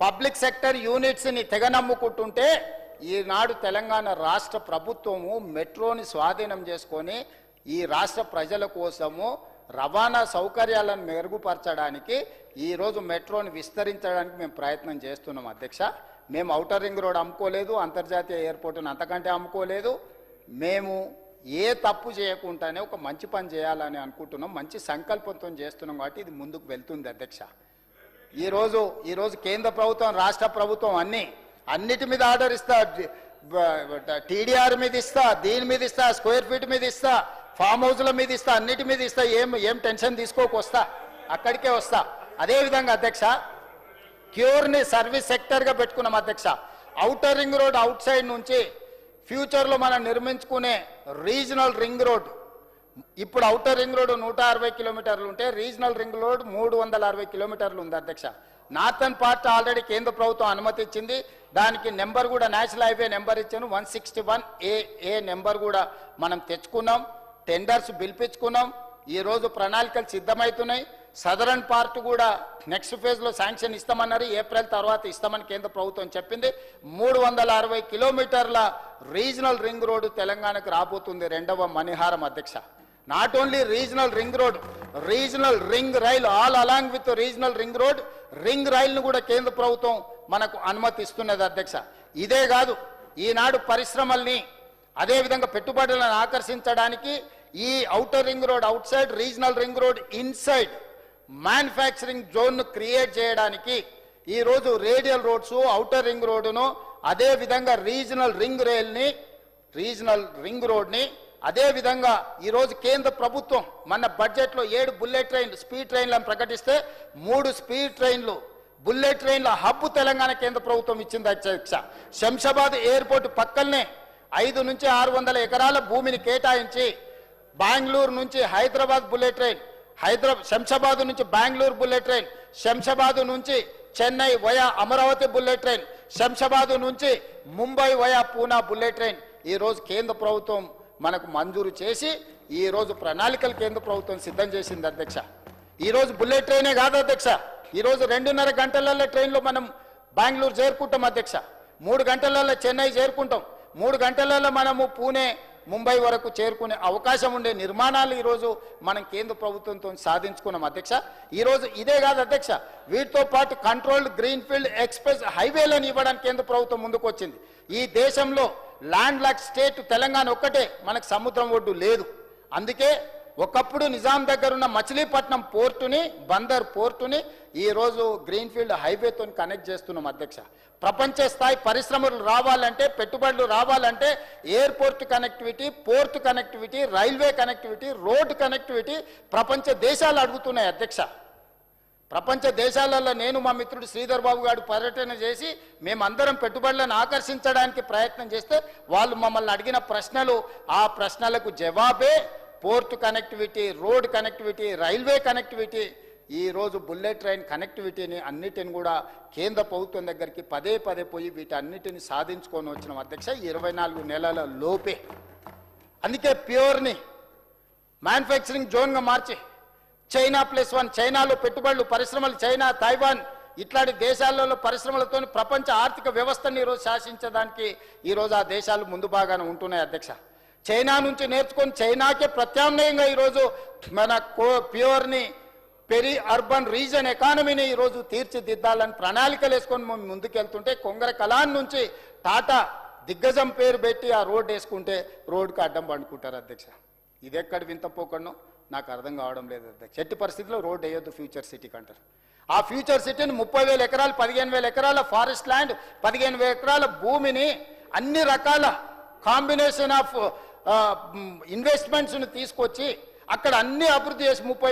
Public sector యూనిట్స్ని తెగనమ్ముకుంటుంటే ఈనాడు తెలంగాణ రాష్ట్ర ప్రభుత్వము మెట్రోని స్వాధీనం చేసుకొని ఈ రాష్ట్ర ప్రజల కోసము రవాణా సౌకర్యాలను మెరుగుపరచడానికి ఈరోజు మెట్రోని విస్తరించడానికి మేము ప్రయత్నం చేస్తున్నాం అధ్యక్ష. మేము ఔటర్ రింగ్ రోడ్ అమ్ముకోలేదు, అంతర్జాతీయ ఎయిర్పోర్ట్ని అంతకంటే అమ్ముకోలేదు. మేము ఏ తప్పు చేయకుండానే ఒక మంచి పని చేయాలని అనుకుంటున్నాం, మంచి సంకల్పంతో చేస్తున్నాం కాబట్టి ఇది ముందుకు వెళ్తుంది అధ్యక్ష. ఈరోజు కేంద్ర ప్రభుత్వం రాష్ట్ర ప్రభుత్వం అన్నిటి మీద ఆర్డర్ ఇస్తా, టీడీఆర్ మీద ఇస్తా, దీని మీద ఇస్తా, స్క్వేర్ ఫీట్ మీద ఇస్తా, ఫామ్ హౌస్ల మీద ఇస్తా, అన్నిటి మీద ఇస్తా, ఏం టెన్షన్ తీసుకోకొస్తా, అక్కడికే వస్తా. అదేవిధంగా అధ్యక్ష క్యూర్ని సర్వీస్ సెక్టర్గా పెట్టుకున్నాం అధ్యక్ష. Outer ring road out side నుంచి ఫ్యూచర్లో మనం నిర్మించుకునే రీజనల్ రింగ్ రోడ్, ఇప్పుడు ఔటర్ రింగ్ రోడ్ 160 కిలోమీటర్లు ఉంటే రీజనల్ రింగ్ రోడ్ 360 కిలోమీటర్లు ఉంది అధ్యక్ష. నార్థన్ పార్ట్ ఆల్రెడీ కేంద్ర ప్రభుత్వం అనుమతి ఇచ్చింది, దానికి నెంబర్ కూడా నేషనల్ హైవే నెంబర్ ఇచ్చాను, 161A నెంబర్ కూడా మనం తెచ్చుకున్నాం, టెండర్స్ పిలిపించుకున్నాం. ఈరోజు ప్రణాళికలు సిద్ధమవుతున్నాయి. సదరన్ పార్ట్ కూడా నెక్స్ట్ ఫేజ్లో శాంక్షన్ ఇస్తామన్నారు, ఏప్రిల్ తర్వాత ఇస్తామని కేంద్ర ప్రభుత్వం చెప్పింది. 360 కిలోమీటర్ల రీజనల్ రింగ్ రోడ్డు తెలంగాణకు రాబోతుంది, రెండవ మణిహారం అధ్యక్ష. Not only regional ring road, regional ring rail, all along with regional ring road, ring రైల్ను కూడా కేంద్ర ప్రభుత్వం మనకు అనుమతి ఇస్తున్నది అధ్యక్ష. ఇదే కాదు, ఈనాడు పరిశ్రమల్ని అదేవిధంగా పెట్టుబడులను ఆకర్షించడానికి ఈ outer ring road outside, regional ring road inside manufacturing జోన్ను క్రియేట్ చేయడానికి ఈరోజు రేడియల్ రోడ్స్, ఔటర్ రింగ్ రోడ్డును, అదేవిధంగా రీజనల్ రింగ్ రైల్ని, రీజనల్ రింగ్ రోడ్ని, అదేవిధంగా ఈరోజు కేంద్ర ప్రభుత్వం మన బడ్జెట్లో 7 బుల్లెట్ ట్రైన్లు, స్పీడ్ ట్రైన్లను ప్రకటిస్తే 3 స్పీడ్ ట్రైన్లు, బుల్లెట్ ట్రైన్ల హబ్ తెలంగాణ కేంద్ర ప్రభుత్వం ఇచ్చింది అధ్యక్ష. శంషాబాద్ ఎయిర్పోర్ట్ పక్కనే 500 నుంచి 600 ఎకరాల భూమిని కేటాయించి బెంగళూరు నుంచి హైదరాబాద్ బుల్లెట్ ట్రైన్, శంషాబాద్ నుంచి బెంగళూరు బుల్లెట్ ట్రైన్, శంషాబాద్ నుంచి Chennai via Amaravati bullet train, Shamshabad నుంచి Mumbai via Poona bullet train ఈరోజు కేంద్ర ప్రభుత్వం మనకు మంజూరు చేసి ఈరోజు ప్రణాళికలు కేంద్ర ప్రభుత్వం సిద్ధం చేసింది అధ్యక్ష. ఈరోజు బుల్లెట్ ట్రైనే కాదు అధ్యక్ష, ఈరోజు 2.5 గంటలలో ట్రైన్లో మనం బెంగళూరు చేరుకుంటాం అధ్యక్ష, 3 గంటలలో చెన్నై చేరుకుంటాం, 3 గంటలలో మనము పూణే ముంబై వరకు చేరుకునే అవకాశం ఉండే నిర్మాణాలు ఈరోజు మనం కేంద్ర ప్రభుత్వంతో సాధించుకున్నాం అధ్యక్ష. ఈరోజు ఇదే కాదు అధ్యక్ష, వీటితో పాటు కంట్రోల్డ్ గ్రీన్ఫీల్డ్ ఎక్స్ప్రెస్ హైవేలను ఇవ్వడానికి కేంద్ర ప్రభుత్వం ముందుకు వచ్చింది. ఈ దేశంలో ల్యాండ్ లాక్ స్టేట్ తెలంగాణ ఒక్కటే, మనకు సముద్రం ఒడ్డు లేదు. అందుకే ఒకప్పుడు నిజాం దగ్గర ఉన్న మచిలీపట్నం పోర్టుని, బందర్ పోర్టుని ఈరోజు గ్రీన్ఫీల్డ్ హైవేతో కనెక్ట్ చేస్తున్నాం అధ్యక్ష. ప్రపంచ స్థాయి పరిశ్రమలు రావాలంటే, పెట్టుబడులు రావాలంటే airport connectivity, port connectivity, railway connectivity, road connectivity ప్రపంచ దేశాలు అడుగుతున్నాయి అధ్యక్ష. ప్రపంచ దేశాలలో నేను మా మిత్రుడు శ్రీధర్ బాబు గారు పర్యటన చేసి మేమందరం పెట్టుబడులను ఆకర్షించడానికి ప్రయత్నం చేస్తే వాళ్ళు మమ్మల్ని అడిగిన ప్రశ్నలు, ఆ ప్రశ్నలకు జవాబే port connectivity, road connectivity, railway connectivity. ఈరోజు బుల్లెట్ ట్రైన్ కనెక్టివిటీని అన్నిటిని కూడా కేంద్ర ప్రభుత్వం దగ్గరికి పదే పోయి వీటన్నిటిని సాధించుకొని వచ్చిన అధ్యక్ష 24 నెలల లోపే. అందుకే ప్యూర్ని మ్యానుఫ్యాక్చరింగ్ జోన్గా మార్చి చైనా +1, చైనాలో పెట్టుబడులు, పరిశ్రమలు, చైనా, తైవాన్ ఇట్లాంటి దేశాలలో పరిశ్రమలతో ప్రపంచ ఆర్థిక వ్యవస్థను ఈరోజు శాసించడానికి ఈరోజు ఆ దేశాలు ముందు బాగానే ఉంటున్నాయి అధ్యక్ష. చైనా నుంచి నేర్చుకొని చైనాకే ప్రత్యామ్నాయంగా ఈరోజు మన ప్యూర్ని పెరి అర్బన్ రీజన్ ఎకానమీని ఈరోజు తీర్చిదిద్దాలని ప్రణాళికలు వేసుకొని మేము ముందుకెళ్తుంటే కొంగర కలాన్ నుంచి టాటా దిగ్గజం పేరు పెట్టి ఆ రోడ్ వేసుకుంటే రోడ్డుకు అడ్డం పండుకుంటారు అధ్యక్ష. ఇది ఎక్కడ వింత పోకడనో నాకు అర్థం కావడం లేదు అధ్యక్ష. ఎట్టి పరిస్థితుల్లో రోడ్ వేయొద్దు ఫ్యూచర్ సిటీకి అంటారు. ఆ ఫ్యూచర్ సిటీని 30,000 ఎకరాలు, 15,000 ఎకరాల ఫారెస్ట్ ల్యాండ్, 15,000 ఎకరాల భూమిని అన్ని రకాల కాంబినేషన్ ఆఫ్ ఇన్వెస్ట్మెంట్స్ని తీసుకొచ్చి అక్కడ అన్ని అభివృద్ధి చేసి 30,000